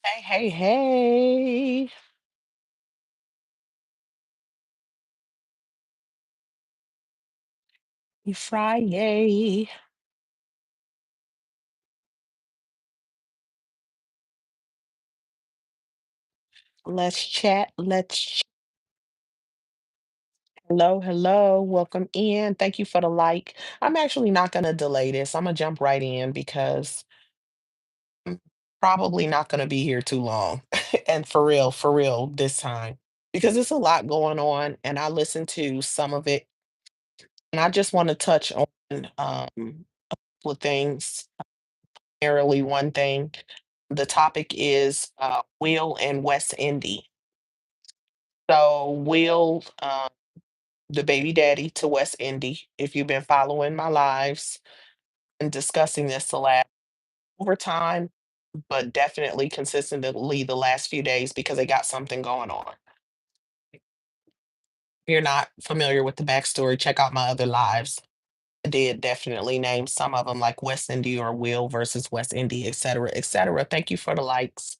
Hey, hey, hey. Happy Friday. Let's chat. Hello, hello. Welcome in. Thank you for the like. I'm actually not going to delay this. I'm going to jump right in because I'm probably not going to be here too long. And for real this time. Because there's a lot going on and I listened to some of it and I just want to touch on a couple of things. Primarily one thing. The topic is Will and West Indy. So Will, the baby daddy to West Indy, if you've been following my lives and discussing this the last over time, but definitely consistently the last few days because they got something going on. If you're not familiar with the backstory, check out my other lives. I did definitely name some of them like West Indy or Will versus West Indy, et cetera, et cetera. Thank you for the likes.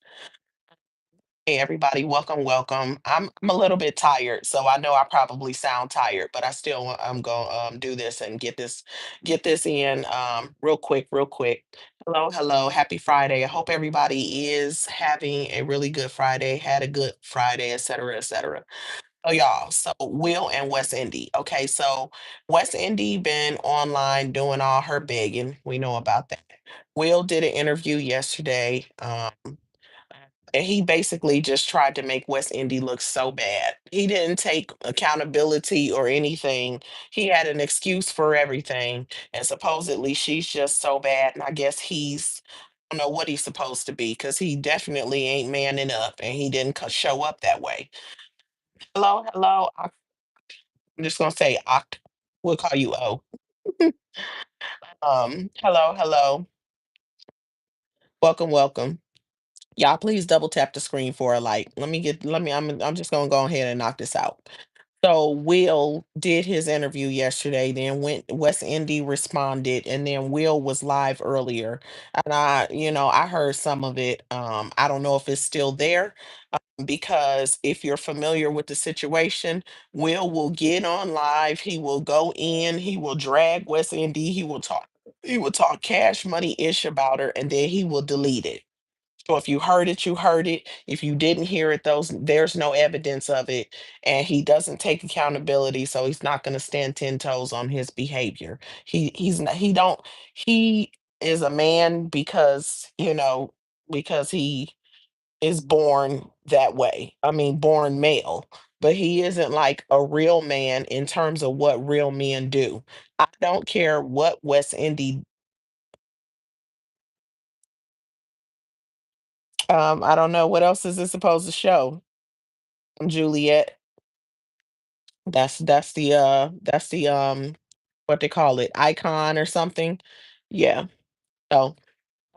Hey everybody, welcome, welcome. I'm a little bit tired, so I know I probably sound tired, but I still I'm going to do this and get this in real quick, real quick. Hello, hello. Happy Friday. I hope everybody is having a really good Friday, had a good Friday, et cetera, et cetera. So y'all, so Will and West Indy. Okay, so West Indy been online doing all her begging. We know about that. Will did an interview yesterday. And he basically just tried to make West Indy look so bad. He didn't take accountability or anything. He had an excuse for everything. And supposedly she's just so bad. And I guess I don't know what he's supposed to be because he definitely ain't manning up and he didn't show up that way. Hello, hello. I'm just going to say Oct. We'll call you O. Hello, hello. Welcome, welcome. Y'all please double tap the screen for a like. I'm just gonna go ahead and knock this out. So Will did his interview yesterday, then went West Indy responded, and then Will was live earlier. And I heard some of it. I don't know if it's still there, because if you're familiar with the situation, Will get on live, he will go in, he will drag West Indy, he will talk cash money ish about her, and then he will delete it. So if you heard it, you heard it. If you didn't hear it, there's no evidence of it, and he doesn't take accountability, so he's not going to stand 10 toes on his behavior. He's not, he is a man because he is born that way. I mean, born male, but he isn't like a real man in terms of what real men do. I don't care what West Indy. I don't know what else is it supposed to show. Juliet. That's the what they call it, icon or something. Yeah. So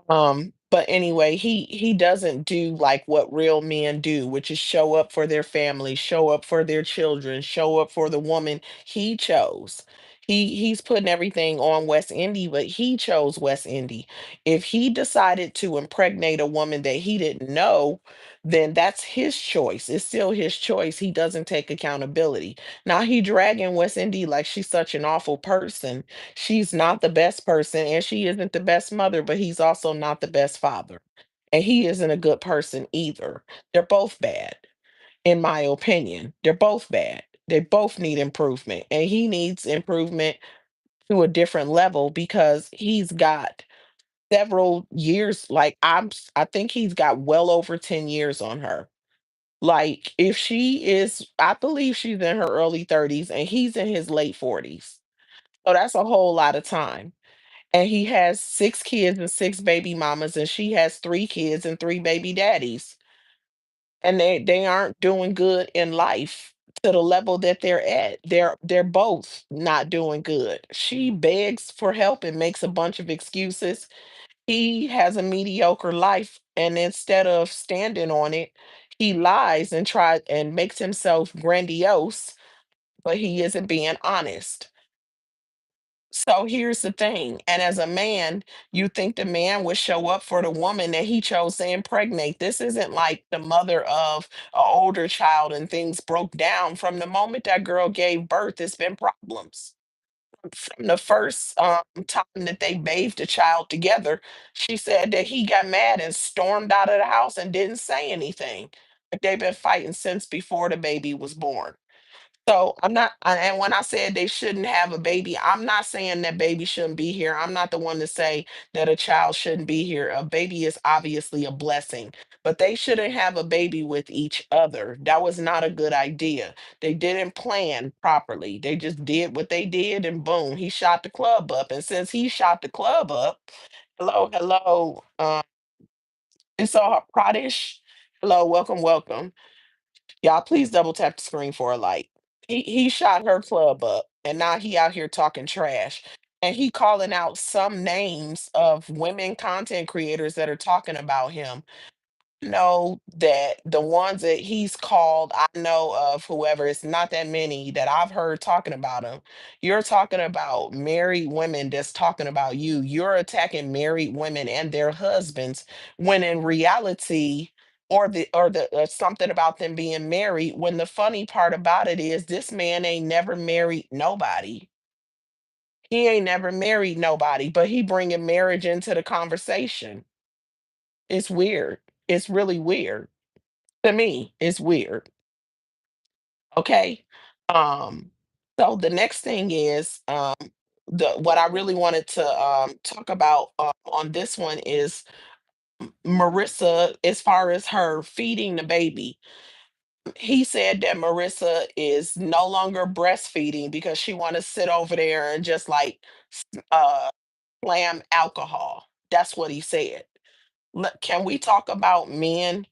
but anyway, he doesn't do like what real men do, which is show up for their family, show up for their children, show up for the woman he chose. He's putting everything on West Indy, but he chose West Indy. If he decided to impregnate a woman that he didn't know, then that's his choice. It's still his choice. He doesn't take accountability. Now he dragging West Indy like she's such an awful person. She's not the best person and she isn't the best mother, but he's also not the best father. And he isn't a good person either. They're both bad, in my opinion. They're both bad. They both need improvement. And he needs improvement to a different level because he's got several years. I think he's got well over 10 years on her. Like, if she is, I believe she's in her early 30s and he's in his late 40s. So that's a whole lot of time, and he has 6 kids and 6 baby mamas, and she has 3 kids and 3 baby daddies, and they aren't doing good in life to the level that they're at. They're both not doing good. She begs for help and makes a bunch of excuses. He has a mediocre life, and instead of standing on it, he lies and tries and makes himself grandiose, but he isn't being honest. So here's the thing. And as a man, you think the man would show up for the woman that he chose to impregnate. This isn't like the mother of an older child and things broke down. From the moment that girl gave birth, it's been problems. From the first time that they bathed the child together, she said that he got mad and stormed out of the house and didn't say anything. Like they've been fighting since before the baby was born. So I'm not, and when I said they shouldn't have a baby, I'm not saying that baby shouldn't be here. I'm not the one to say that a child shouldn't be here. A baby is obviously a blessing, but they shouldn't have a baby with each other. That was not a good idea. They didn't plan properly. They just did what they did, and boom, he shot the club up. And since he shot the club up, hello, hello, it's all Pradish. Hello, welcome, welcome. Y'all, please double tap the screen for a like. He shot her club up, and now he out here talking trash, and he calling out some names of women content creators that are talking about him. Know that the ones that he's called, I know of whoever, it's not that many that I've heard talking about him. You're talking about married women that's talking about you. You're attacking married women and their husbands when in reality, or something about them being married, when the funny part about it is this man ain't never married nobody. He ain't never married nobody, but he bringing marriage into the conversation. It's weird. It's really weird. To me, it's weird. Okay. Um, so the next thing is the what I really wanted to talk about on this one is Marissa, as far as her feeding the baby. He said that Marissa is no longer breastfeeding because she want to sit over there and just like uh slam alcohol. That's what he said. Can we talk about men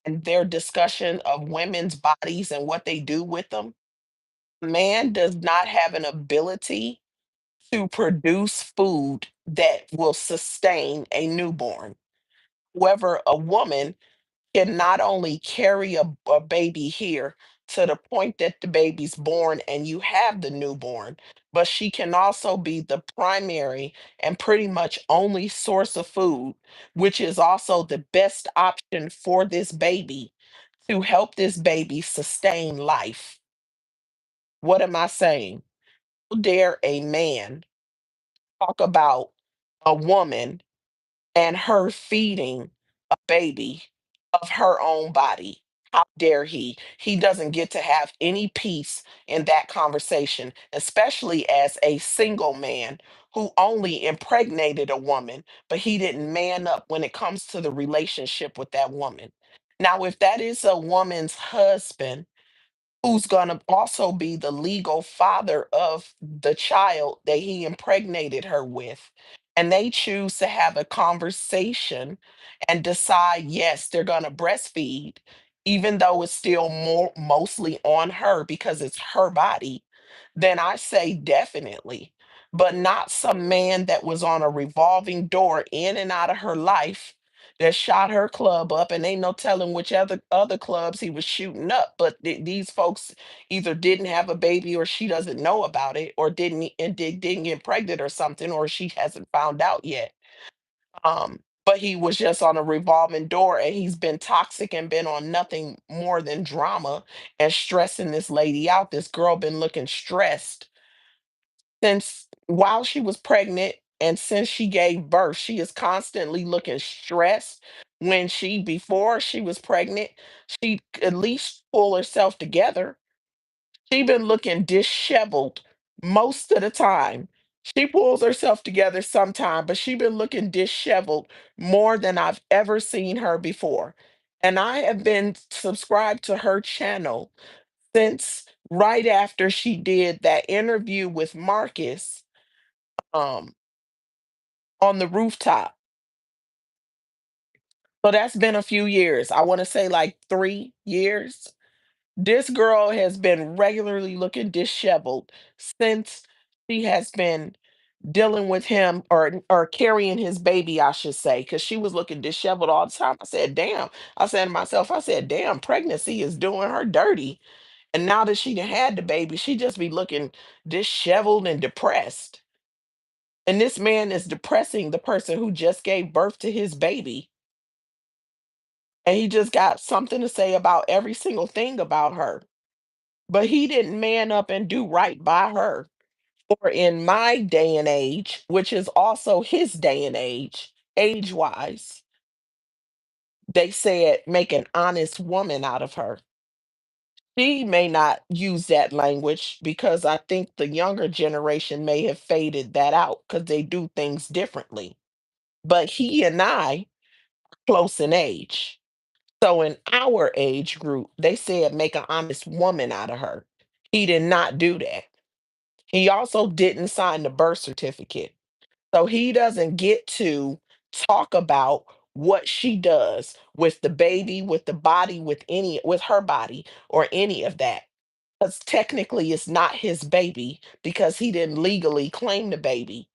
and their discussion of women's bodies and what they do with them? Man does not have an ability to produce food that will sustain a newborn. However, a woman can not only carry a baby here to the point that the baby's born and you have the newborn, but she can also be the primary and pretty much only source of food, which is also the best option for this baby to help this baby sustain life. What am I saying? How dare a man talk about a woman and her feeding a baby of her own body? How dare he? He doesn't get to have any peace in that conversation, especially as a single man who only impregnated a woman, but he didn't man up when it comes to the relationship with that woman. Now, if that is a woman's husband, who's going to also be the legal father of the child that he impregnated her with. And they choose to have a conversation and decide, yes, they're going to breastfeed, even though it's still mostly on her because it's her body. Then I say definitely, but not some man that was on a revolving door in and out of her life that shot her club up, and ain't no telling which other clubs he was shooting up. But these folks either didn't have a baby, or she doesn't know about it, or didn't get pregnant or something, or she hasn't found out yet. But he was just on a revolving door, and he's been toxic and been on nothing more than drama and stressing this lady out. This girl been looking stressed since while she was pregnant, and since she gave birth, she is constantly looking stressed. When she before she was pregnant, she at least pull herself together. She been looking disheveled most of the time. She pulls herself together sometime, but she been looking disheveled more than I've ever seen her before. And I have been subscribed to her channel since right after she did that interview with Marcus um on the rooftop. So that's been a few years. I want to say like 3 years. This girl has been regularly looking disheveled since she has been dealing with him, or carrying his baby, I should say, because she was looking disheveled all the time. I said, damn. I said to myself, I said, damn, pregnancy is doing her dirty. And now that she done had the baby, she just be looking disheveled and depressed. And this man is depressing the person who just gave birth to his baby. And he just got something to say about every single thing about her. But he didn't man up and do right by her. Or in my day and age, which is also his day and age wise, they said make an honest woman out of her. She may not use that language because I think the younger generation may have faded that out because they do things differently. But he and I close in age. So in our age group, they said make an honest woman out of her. He did not do that. He also didn't sign the birth certificate. So he doesn't get to talk about what she does with the baby, with the body, with her body, or any of that. Because technically it's not his baby because he didn't legally claim the baby.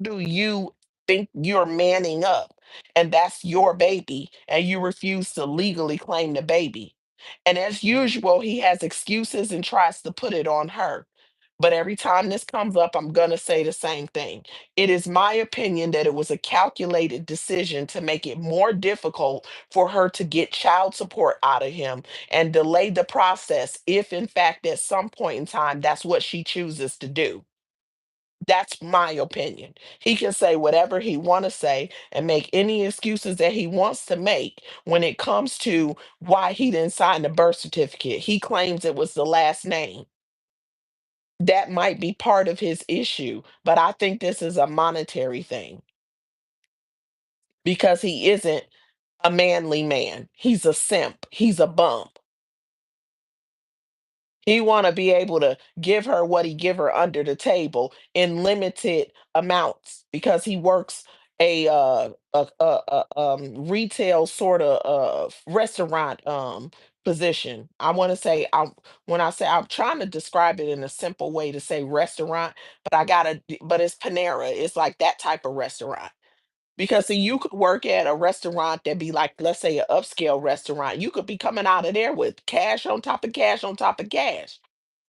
Do you think you're manning up and that's your baby and you refuse to legally claim the baby? And as usual, he has excuses and tries to put it on her. But every time this comes up, I'm going to say the same thing. It is my opinion that it was a calculated decision to make it more difficult for her to get child support out of him and delay the process if, in fact, at some point in time, that's what she chooses to do. That's my opinion. He can say whatever he want to say and make any excuses that he wants to make when it comes to why he didn't sign the birth certificate. He claims it was the last name. That might be part of his issue, but I think this is a monetary thing because he isn't a manly man. He's a simp. He's a bum. He want to be able to give her what he give her under the table in limited amounts because he works a retail sort of restaurant position. I want to say I when I say I'm trying to describe it in a simple way to say restaurant, but but it's Panera. It's like that type of restaurant. Because see, you could work at a restaurant that be like, let's say, an upscale restaurant. You could be coming out of there with cash on top of cash on top of cash.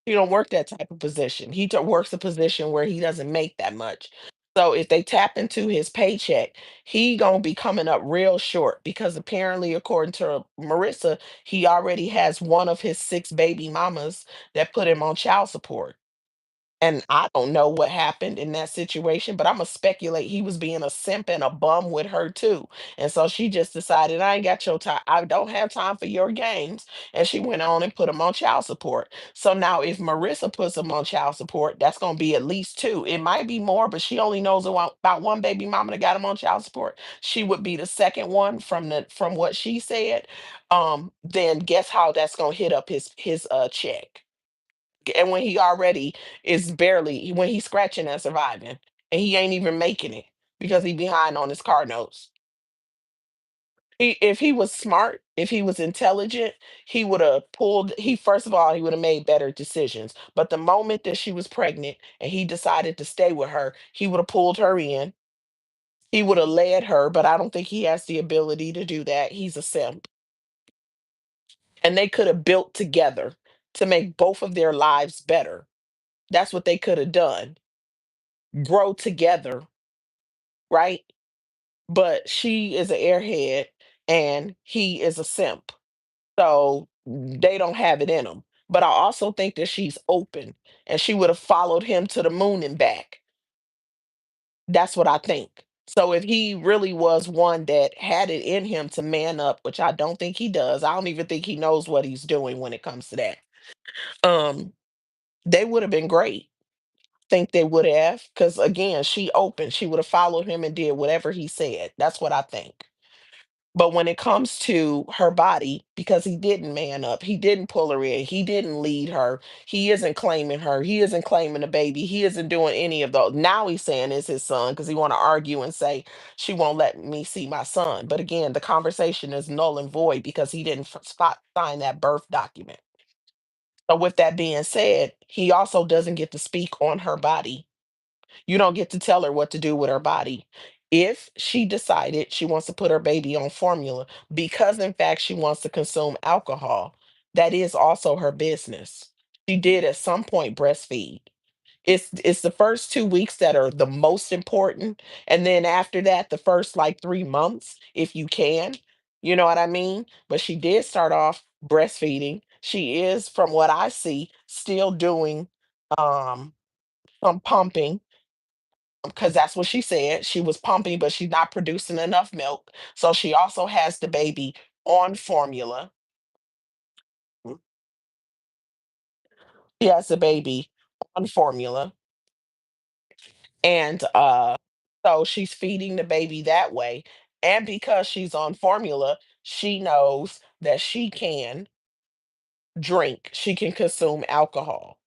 He don't work that type of position. Works a position where he doesn't make that much. So if they tap into his paycheck, he gonna be coming up real short because apparently, according to Marissa, he already has one of his six baby mamas that put him on child support. And I don't know what happened in that situation, but Imma speculate he was being a simp and a bum with her too. And so she just decided, "I ain't got your time. I don't have time for your games." And she went on and put him on child support. So now if Marissa puts him on child support, that's gonna be at least two. It might be more, but she only knows about one baby mama that got him on child support. She would be the second one from what she said. Then guess how that's gonna hit up his check. And when he already is barely when he's scratching and surviving, and he ain't even making it because he behind on his car notes. If he was smart, if he was intelligent, he would have pulled. He first of all, he would have made better decisions. But the moment that she was pregnant and he decided to stay with her, he would have pulled her in. He would have led her, but I don't think he has the ability to do that. He's a simp, and they could have built together to make both of their lives better. That's what they could have done. Grow together, right? But she is an airhead and he is a simp. So they don't have it in them. But I also think that she's open and she would have followed him to the moon and back. That's what I think. So if he really was one that had it in him to man up, which I don't think he does, I don't even think he knows what he's doing when it comes to that. Um, they would have been great. Think they would have, because again, she opened. She would have followed him and did whatever he said. That's what I think. But when it comes to her body, because he didn't man up, he didn't pull her in, he didn't lead her, he isn't claiming her, he isn't claiming the baby, he isn't doing any of those. Now he's saying it's his son because he want to argue and say she won't let me see my son. But again, the conversation is null and void because he didn't sign that birth document. So with that being said, he also doesn't get to speak on her body. You don't get to tell her what to do with her body. If she decided she wants to put her baby on formula because, in fact, she wants to consume alcohol, that is also her business. She did at some point breastfeed. It's the first 2 weeks that are the most important, and then after that, the first, like, 3 months, if you can, you know what I mean? But she did start off breastfeeding. She is, from what I see, still doing, um, some pumping, because that's what she said. She was pumping, but she's not producing enough milk, so she also has the baby on formula. Mm, she has the baby on formula. And so she's feeding the baby that way. And because she's on formula, she knows that she can drink, she can consume alcohol.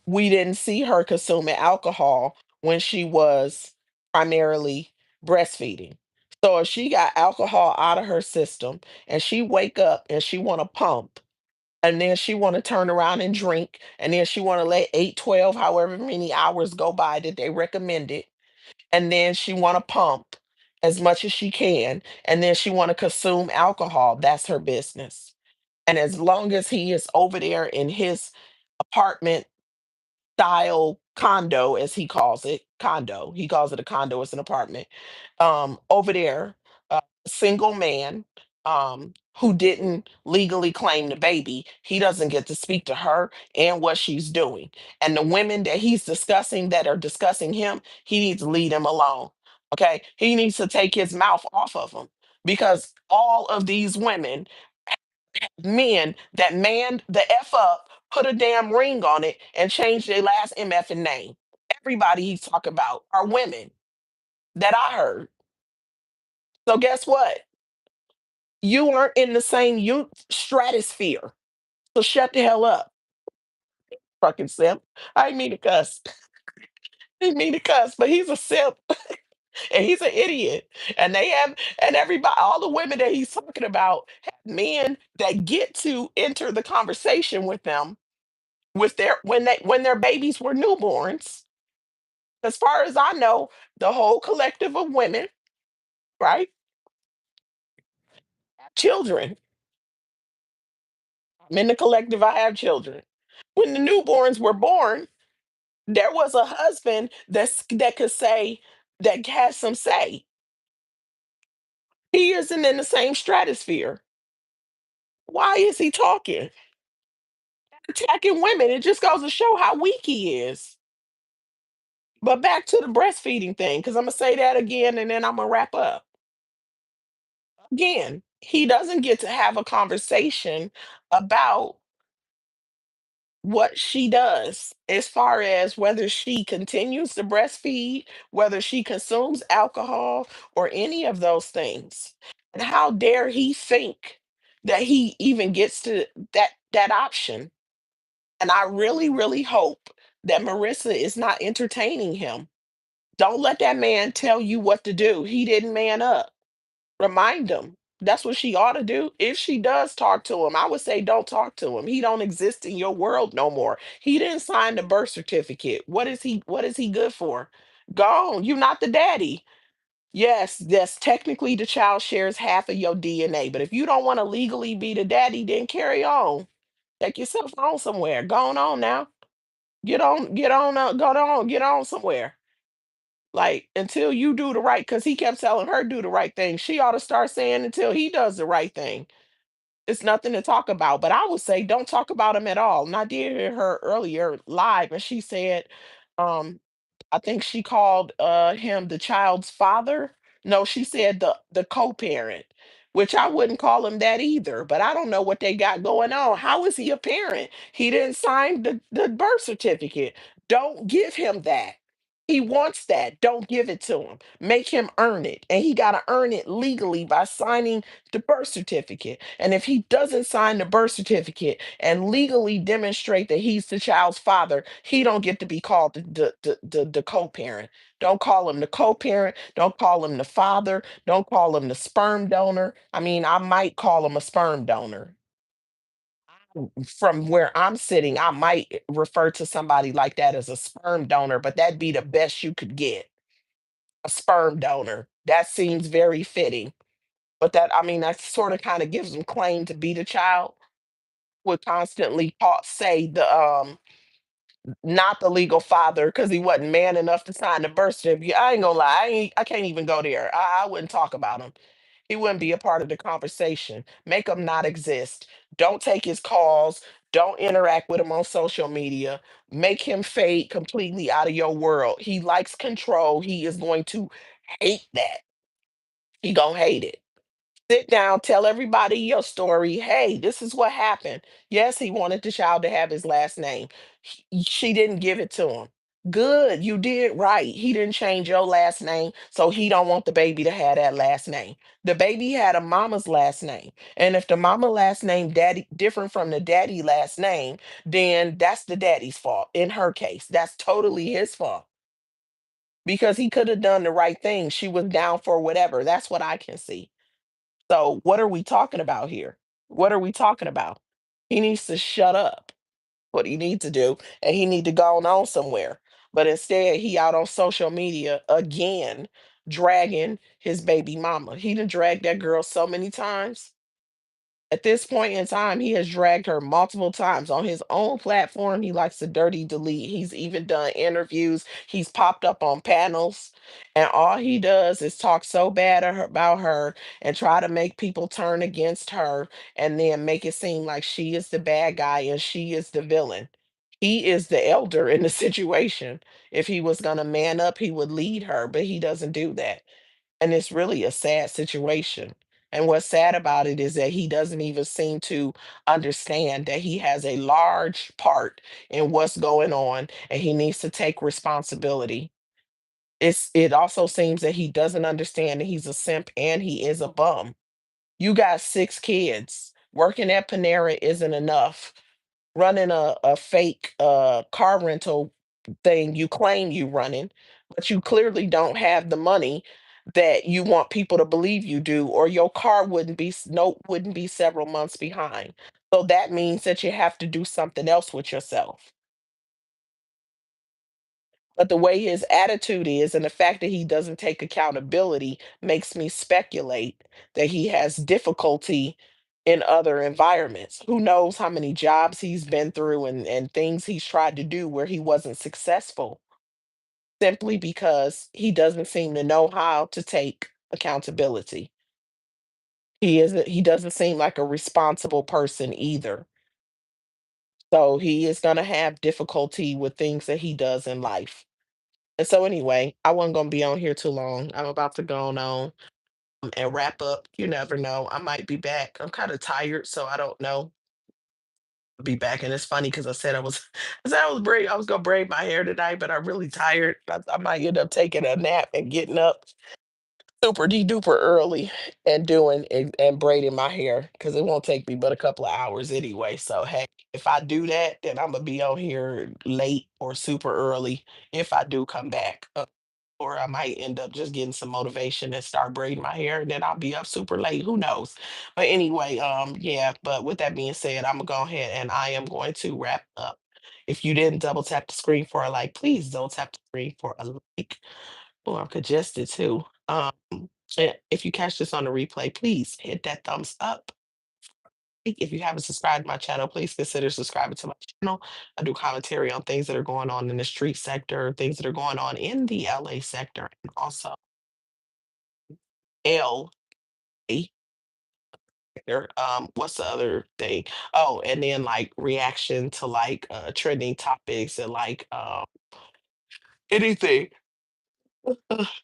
We didn't see her consuming alcohol when she was primarily breastfeeding. So if she got alcohol out of her system and she wake up and she want to pump, and then she want to turn around and drink, and then she want to let 8, 12, however many hours go by that they recommended, and then she want to pump as much as she can, and then she want to consume alcohol. That's her business. And as long as he is over there in his apartment style condo, as he calls it, condo, he calls it a condo, it's an apartment, over there, single man, who didn't legally claim the baby, he doesn't get to speak to her and what she's doing. And the women that he's discussing that are discussing him, he needs to leave them alone. Okay. He needs to take his mouth off of them, because all of these women, men that manned the F up, put a damn ring on it, and changed their last MF and name. Everybody he's talking about are women that I heard. So guess what? You aren't in the same stratosphere. So shut the hell up, fucking simp. I didn't mean to cuss. I didn't mean to cuss, but he's a simp and he's an idiot. And they have, and everybody, all the women that he's talking about have men that get to enter the conversation with them with their when their babies were newborns. As far as I know, the whole collective of women, right, have children. I'm in the collective, I have children. When the newborns were born, there was a husband that could say, that has some say. He isn't in the same stratosphere. Why is he talking? Attacking women. It just goes to show how weak he is. But back to the breastfeeding thing, because I'm gonna say that again and then I'm gonna wrap up. Again, he doesn't get to have a conversation about what she does as far as whether she continues to breastfeed, whether she consumes alcohol, or any of those things. And how dare he think that he even gets to that option? And I really, really hope that Marissa is not entertaining him. Don't let that man tell you what to do. He didn't man up. Remind him. That's what she ought to do. If she does talk to him, I would say don't talk to him. He don't exist in your world no more. He didn't sign the birth certificate. What is he good for? Gone. You're not the daddy. Yes, technically the child shares half of your DNA, but if you don't want to legally be the daddy, then carry on. Take yourself on somewhere. Go on now. Get on somewhere. Like, until you do the right, because he kept telling her do the right thing. She ought to start saying until he does the right thing. It's nothing to talk about. But I would say don't talk about him at all. And I did hear her earlier live, and she said, um, I think she called him the child's father. No, she said the co-parent, which I wouldn't call him that either. But I don't know what they got going on. How is he a parent? He didn't sign the birth certificate. Don't give him that. He wants that. Don't give it to him. Make him earn it. And he got to earn it legally by signing the birth certificate. And if he doesn't sign the birth certificate and legally demonstrate that he's the child's father, he don't get to be called the co-parent. Don't call him the co-parent. Don't call him the father. Don't call him the sperm donor. I mean, I might call him a sperm donor. From where I'm sitting, I might refer to somebody like that as a sperm donor, but that'd be the best you could get. A sperm donor. That seems very fitting. But that, I mean, that sort of kind of gives them claim to be the child. Would constantly say not the legal father because he wasn't man enough to sign the birth certificate. I ain't gonna lie, I can't even go there. I wouldn't talk about him. He wouldn't be a part of the conversation. Make him not exist. Don't take his calls. Don't interact with him on social media. Make him fade completely out of your world. He likes control. He is going to hate that. He gonna hate it. Sit down, tell everybody your story. Hey, this is what happened. Yes, he wanted the child to have his last name. She didn't give it to him. Good, you did right. He didn't change your last name, so he don't want the baby to have that last name. The baby had a mama's last name. And if the mama last name daddy different from the daddy last name, then that's the daddy's fault. In her case, that's totally his fault because he could have done the right thing. She was down for whatever. That's what I can see. So what are we talking about here? What are we talking about? He needs to shut up. What he needs to do, and he need to go on somewhere. But instead, he out on social media again, dragging his baby mama. He done dragged that girl so many times. At this point in time, he has dragged her multiple times on his own platform. He likes to dirty delete. He's even done interviews. He's popped up on panels, and all he does is talk so bad about her and try to make people turn against her and then make it seem like she is the bad guy and she is the villain. He is the elder in the situation. If he was going to man up, he would lead her, but he doesn't do that. And it's really a sad situation. And what's sad about it is that he doesn't even seem to understand that he has a large part in what's going on and he needs to take responsibility. It also seems that he doesn't understand that he's a simp and he is a bum. You got 6 kids. Working at Panera isn't enough. Running a fake car rental thing you claim you running, but you clearly don't have the money that you want people to believe you do, or your car wouldn't be wouldn't be several months behind. So that means that you have to do something else with yourself. But the way his attitude is and the fact that he doesn't take accountability makes me speculate that he has difficulty in other environments. Who knows how many jobs he's been through and things he's tried to do where he wasn't successful simply because he doesn't seem to know how to take accountability. He doesn't seem like a responsible person either. So he is going to have difficulty with things that he does in life. And so anyway, I wasn't gonna be on here too long. I'm about to go on and wrap up. You never know. I might be back. I'm kind of tired, so I don't know. Be back. And it's funny because I said I said I was gonna braid my hair tonight, but I'm really tired. I might end up taking a nap and getting up super de duper early and doing and braiding my hair because it won't take me but a couple of hours anyway. So hey, if I do that, then I'm gonna be on here late or super early if I do come back. Or I might end up just getting some motivation and start braiding my hair, and then I'll be up super late. Who knows? But anyway, yeah. But with that being said, I'm gonna go ahead and I am going to wrap up. If you didn't double tap the screen for a like, please don't tap the screen for a like. Oh, I'm congested too. And if you catch this on the replay, please hit that thumbs up. If you haven't subscribed to my channel, please consider subscribing to my channel. I do commentary on things that are going on in the street sector, things that are going on in the LA sector, and also LA sector. What's the other thing? Oh, and then like reaction to like trending topics and like anything.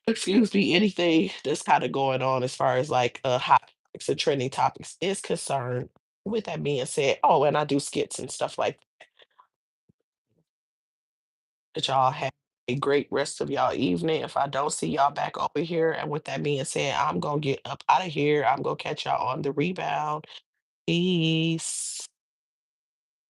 Excuse me, anything that's kind of going on as far as like hot topics and trending topics is concerned. With that being said, oh, and I do skits and stuff like that. Y'all have a great rest of y'all evening. If I don't see y'all back over here, and with that being said, I'm gonna get up out of here. I'm gonna catch y'all on the rebound. Peace.